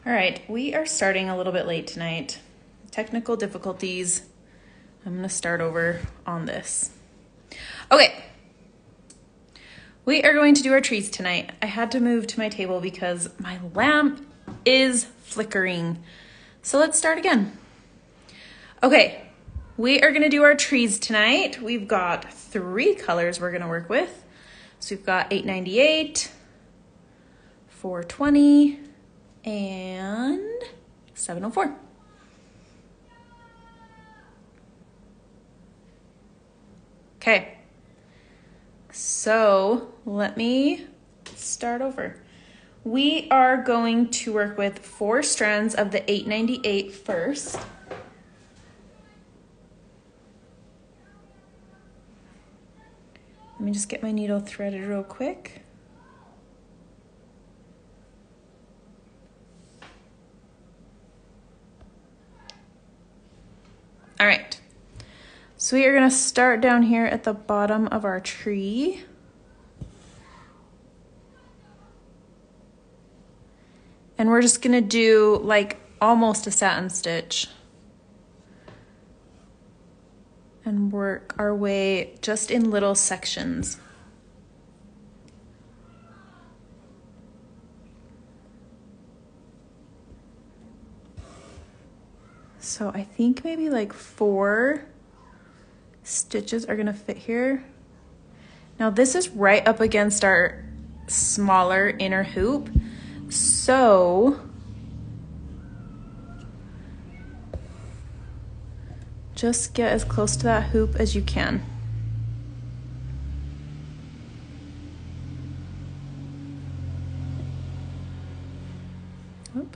All right, we are starting a little bit late tonight. Technical difficulties. I'm gonna start over on this. Okay, we are going to do our trees tonight. I had to move to my table because my lamp is flickering. So let's start again. Okay, we are gonna do our trees tonight. We've got 3 colors we're gonna work with. So we've got 898, 420, and 704. Okay, so let me start over. We are going to work with 4 strands of the 898 first. Let me just get my needle threaded real quick. All right, so we are gonna start down here at the bottom of our tree. And we're just gonna do like almost a satin stitch and work our way just in little sections. So I think maybe like 4 stitches are gonna fit here. Now this is right up against our smaller inner hoop. So just get as close to that hoop as you can. Oop.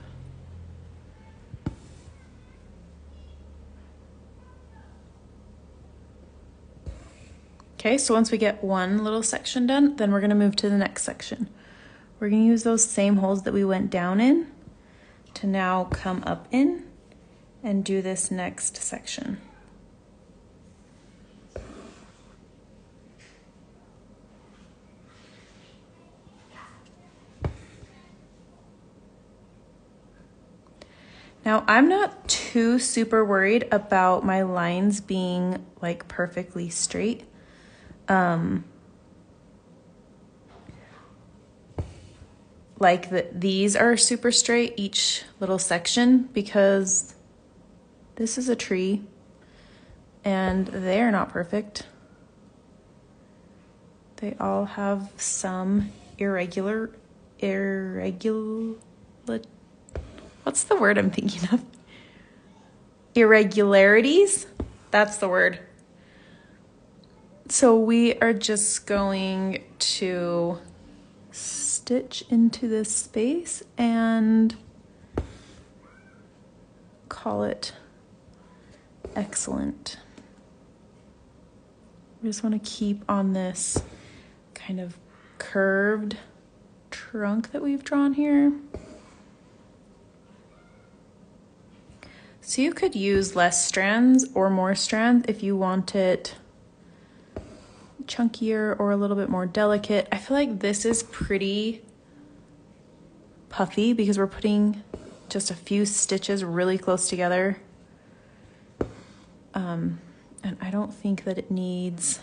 Okay, so once we get one little section done, then we're gonna move to the next section. We're gonna use those same holes that we went down in to now come up in and do this next section. Now, I'm not too super worried about my lines being like perfectly straight. These are super straight, each little section, because this is a tree and they're not perfect. They all have some what's the word I'm thinking of? Irregularities? That's the word. So we are just going to stitch into this space and call it excellent. We just want to keep on this kind of curved trunk that we've drawn here. So you could use less strands or more strands if you want it chunkier or a little bit more delicate. I feel like this is pretty puffy because we're putting just a few stitches really close together. And I don't think that it needs,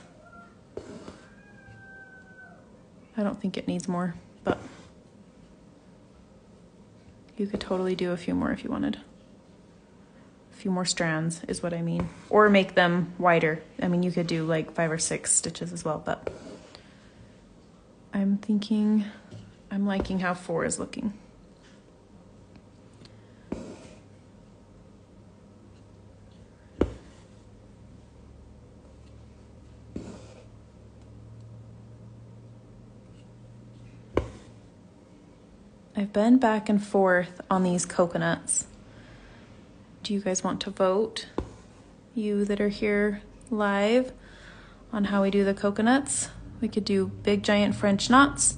more, but you could totally do a few more if you wanted. A few more strands is what I mean. Or make them wider. I mean, you could do like 5 or 6 stitches as well, but I'm liking how 4 is looking. I've been back and forth on these coconuts. Do you guys want to vote, you that are here live, on how we do the coconuts? We could do big giant French knots,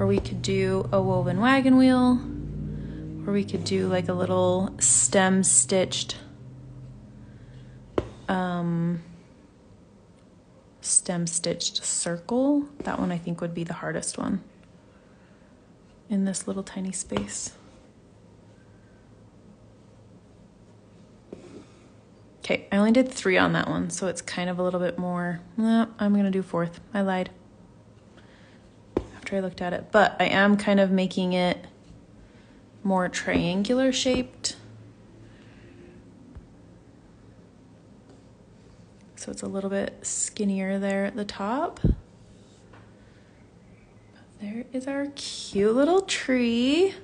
or we could do a woven wagon wheel, or we could do like a little stem stitched circle. That one I think would be the hardest one in this little tiny space. Okay, I only did 3 on that one, so it's kind of a little bit more. No, I'm gonna do 4th. I lied after I looked at it, but I am kind of making it more triangular shaped. So it's a little bit skinnier there at the top. There is our cute little tree.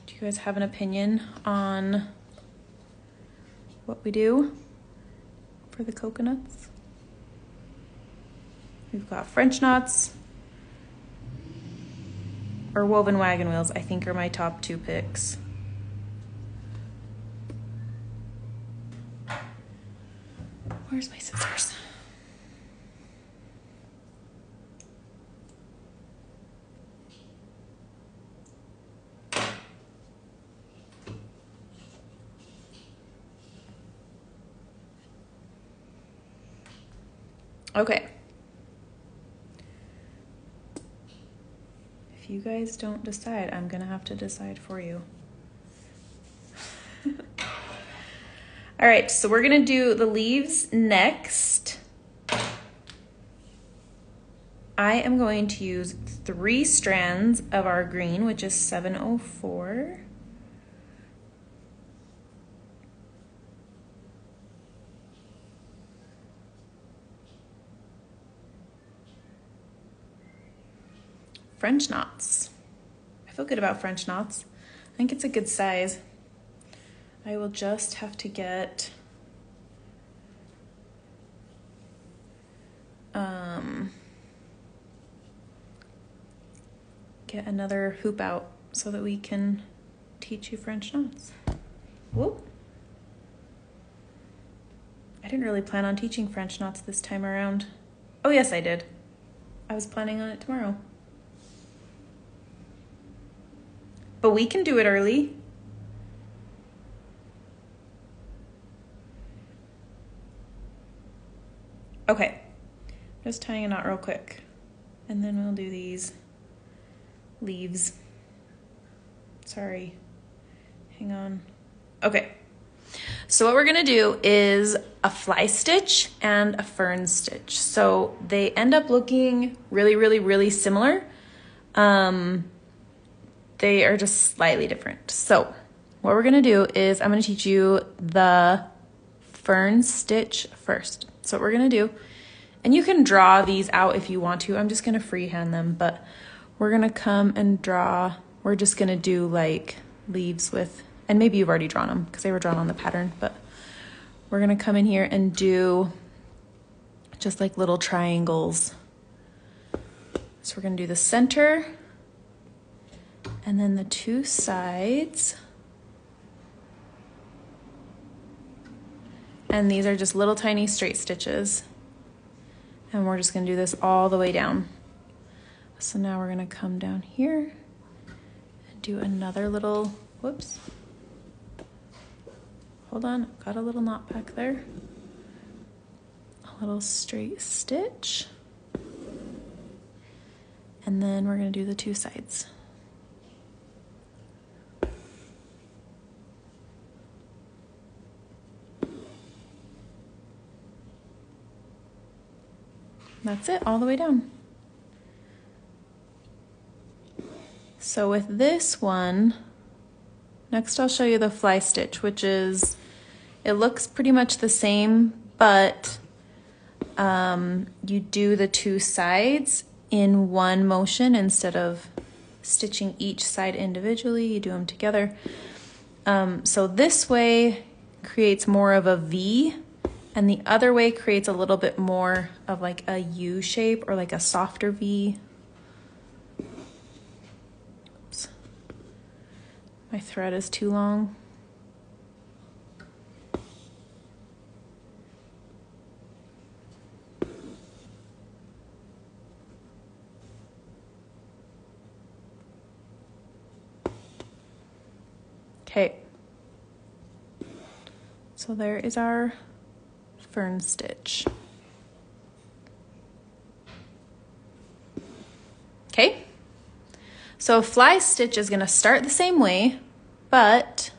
Do you guys have an opinion on what we do for the coconuts? We've got French knots or woven wagon wheels, I think, are my top 2 picks. Where's my scissors? Okay. If you guys don't decide, I'm gonna have to decide for you. All right, so we're gonna do the leaves next. I am going to use 3 strands of our green, which is 704. French knots. I feel good about French knots. I think it's a good size. I will just have to get another hoop out so that we can teach you French knots. Whoop. I didn't really plan on teaching French knots this time around. Oh yes, I did. I was planning on it tomorrow. But we can do it early. Okay, just tying a knot real quick. And then we'll do these leaves. Sorry, hang on. Okay, so what we're gonna do is a fly stitch and a fern stitch. So they end up looking really, really, really similar. They are just slightly different. So what we're gonna do is I'm gonna teach you the fern stitch first. So what we're gonna do, and you can draw these out if you want to. I'm just gonna freehand them, but we're gonna come and draw. We're just gonna do like leaves with, and maybe you've already drawn them because they were drawn on the pattern, but we're gonna come in here and do just like little triangles. So we're gonna do the center and then the 2 sides. And these are just little tiny straight stitches. And we're just gonna do this all the way down. So now we're gonna come down here and do another little, whoops. Hold on, got a little knot back there. A little straight stitch. And then we're gonna do the 2 sides. That's it, all the way down. So with this one, next I'll show you the fly stitch, which is, it looks pretty much the same, but you do the 2 sides in one motion instead of stitching each side individually, you do them together. So this way creates more of a V, and the other way creates a little bit more of like a U shape or like a softer V. Oops. My thread is too long. Okay. So there is our fern stitch. Okay, so a fly stitch is going to start the same way, but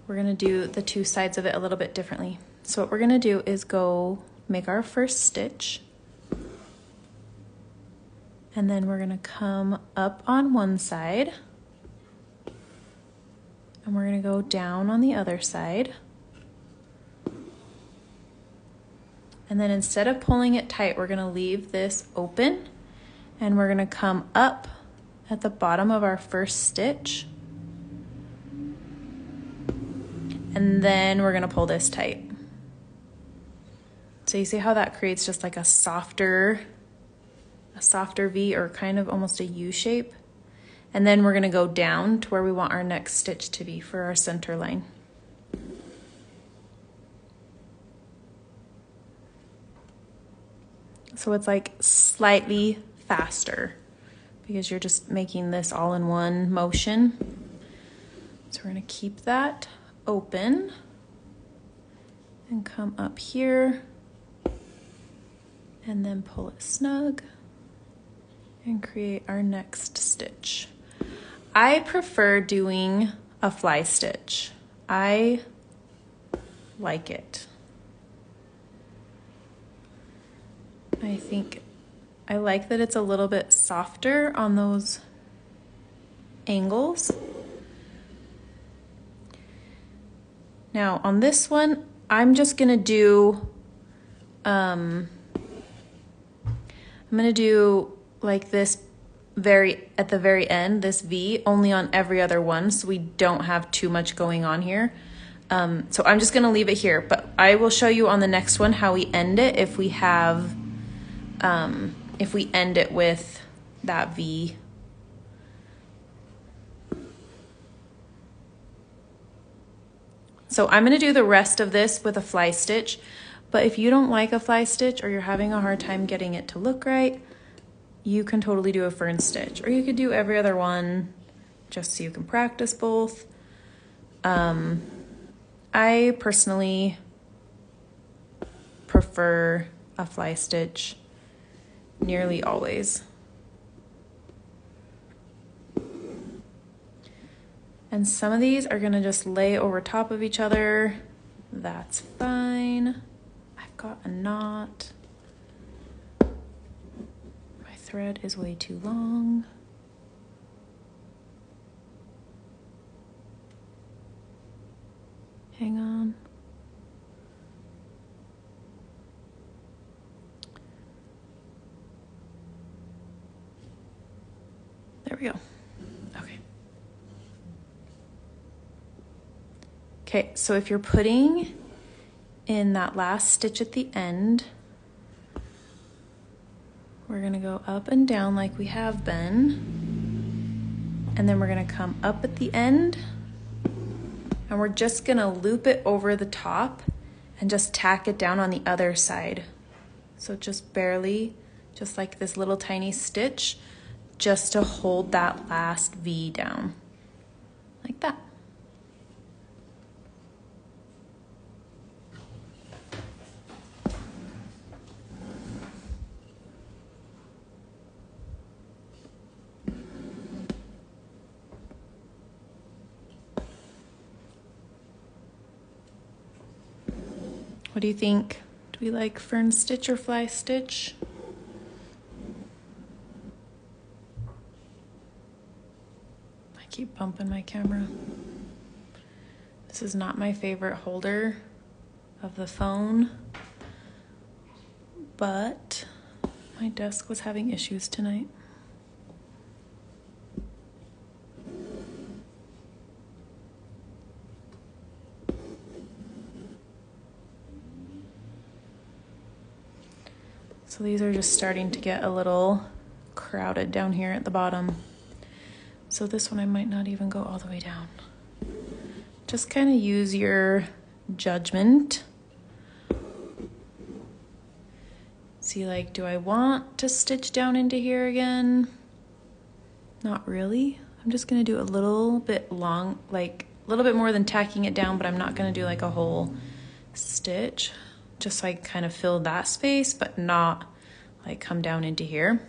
we're gonna do the two sides of it a little bit differently. So what we're gonna do is go make our first stitch, and then we're gonna come up on one side, and we're gonna go down on the other side. And then instead of pulling it tight, we're gonna leave this open, and we're gonna come up at the bottom of our first stitch, and then we're gonna pull this tight. So you see how that creates just like a softer V, or kind of almost a U shape. And then we're gonna go down to where we want our next stitch to be for our center line. So it's like slightly faster because you're just making this all in one motion. So we're gonna keep that open and come up here and then pull it snug and create our next stitch. I prefer doing a fly stitch. I like it. I think I like that it's a little bit softer on those angles. Now on this one, I'm just gonna do, I'm gonna do like this at the very end, this V, only on every other one, so we don't have too much going on here. So I'm just gonna leave it here, but I will show you on the next one how we end it if we have, if we end it with that V. So I'm gonna do the rest of this with a fly stitch, but if you don't like a fly stitch or you're having a hard time getting it to look right, you can totally do a fern stitch, or you could do every other one just so you can practice both. I personally prefer a fly stitch nearly always. And some of these are gonna just lay over top of each other. That's fine. I've got a knot. My thread is way too long. Hang on. There we go. Okay. Okay, so if you're putting in that last stitch at the end, we're gonna go up and down like we have been, and then we're gonna come up at the end, and we're just gonna loop it over the top and just tack it down on the other side. So just barely, just like this little tiny stitch, just to hold that last V down, like that. What do you think? Do we like fern stitch or fly stitch? I keep bumping my camera. This is not my favorite holder of the phone, but my desk was having issues tonight. So these are just starting to get a little crowded down here at the bottom. So this one I might not even go all the way down. Just kind of use your judgment. See, like, do I want to stitch down into here again? Not really. I'm just gonna do a little bit long, like a little bit more than tacking it down, but I'm not gonna do like a whole stitch. Just so I kind of fill that space, but not like come down into here.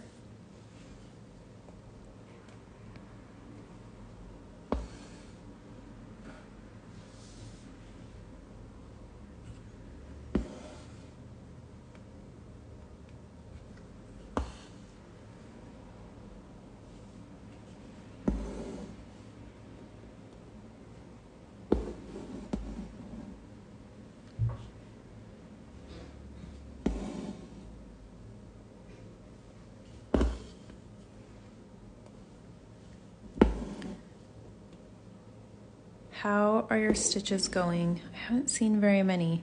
How are your stitches going? I haven't seen very many.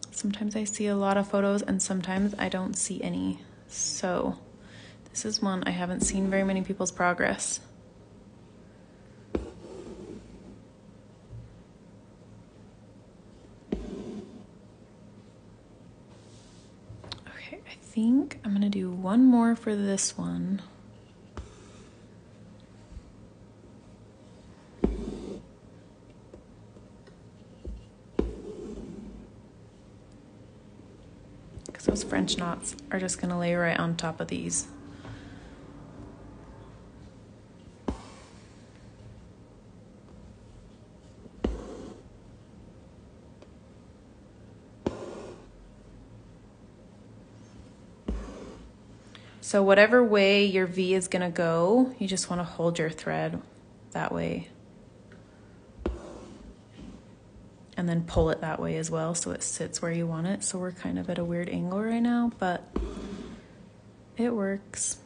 Sometimes I see a lot of photos and sometimes I don't see any. So this is one I haven't seen very many people's progress. Okay, I think I'm gonna do one more for this one. Those French knots are just going to lay right on top of these. So whatever way your V is going to go, you just want to hold your thread that way. And then pull it that way as well so it sits where you want it. So we're kind of at a weird angle right now, but it works.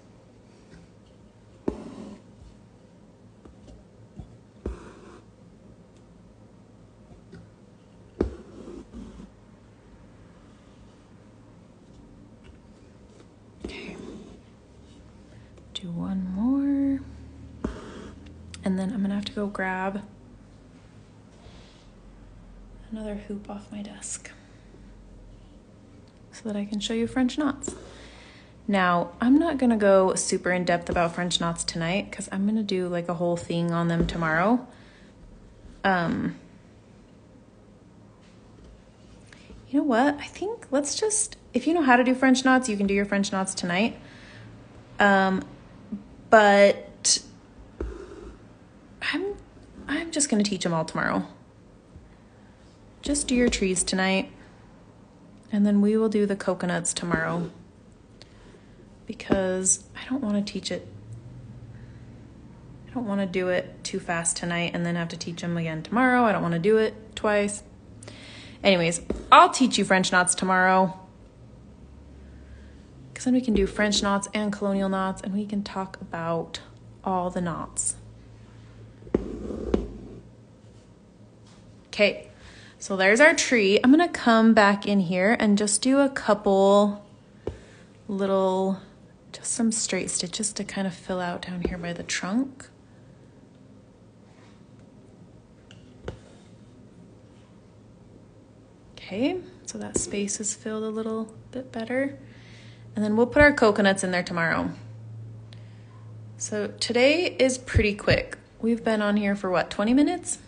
Okay. Do one more. And then I'm gonna have to go grab another hoop off my desk so that I can show you French knots. Now, I'm not gonna go super in depth about French knots tonight because I'm gonna do like a whole thing on them tomorrow. You know what? I think let's just, if you know how to do French knots, you can do your French knots tonight. But I'm just gonna teach them all tomorrow. Just do your trees tonight, and then we will do the coconuts tomorrow because I don't want to teach it. I don't want to do it too fast tonight and then have to teach them again tomorrow. I don't want to do it twice. Anyways, I'll teach you French knots tomorrow because then we can do French knots and colonial knots and we can talk about all the knots. Okay. So there's our tree. I'm gonna come back in here and just do a couple little, just some straight stitches to kind of fill out down here by the trunk. Okay, so that space is filled a little bit better. And then we'll put our coconuts in there tomorrow. So today is pretty quick. We've been on here for what, 20 minutes?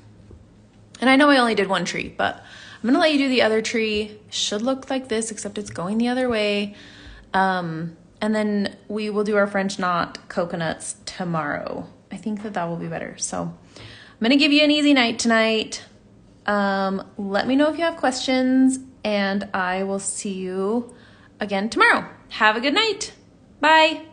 And I know I only did one tree, but I'm gonna let you do the other tree. Should look like this, except it's going the other way. And then we will do our French knot coconuts tomorrow. I think that will be better. So I'm gonna give you an easy night tonight. Let me know if you have questions and I will see you again tomorrow. Have a good night. Bye.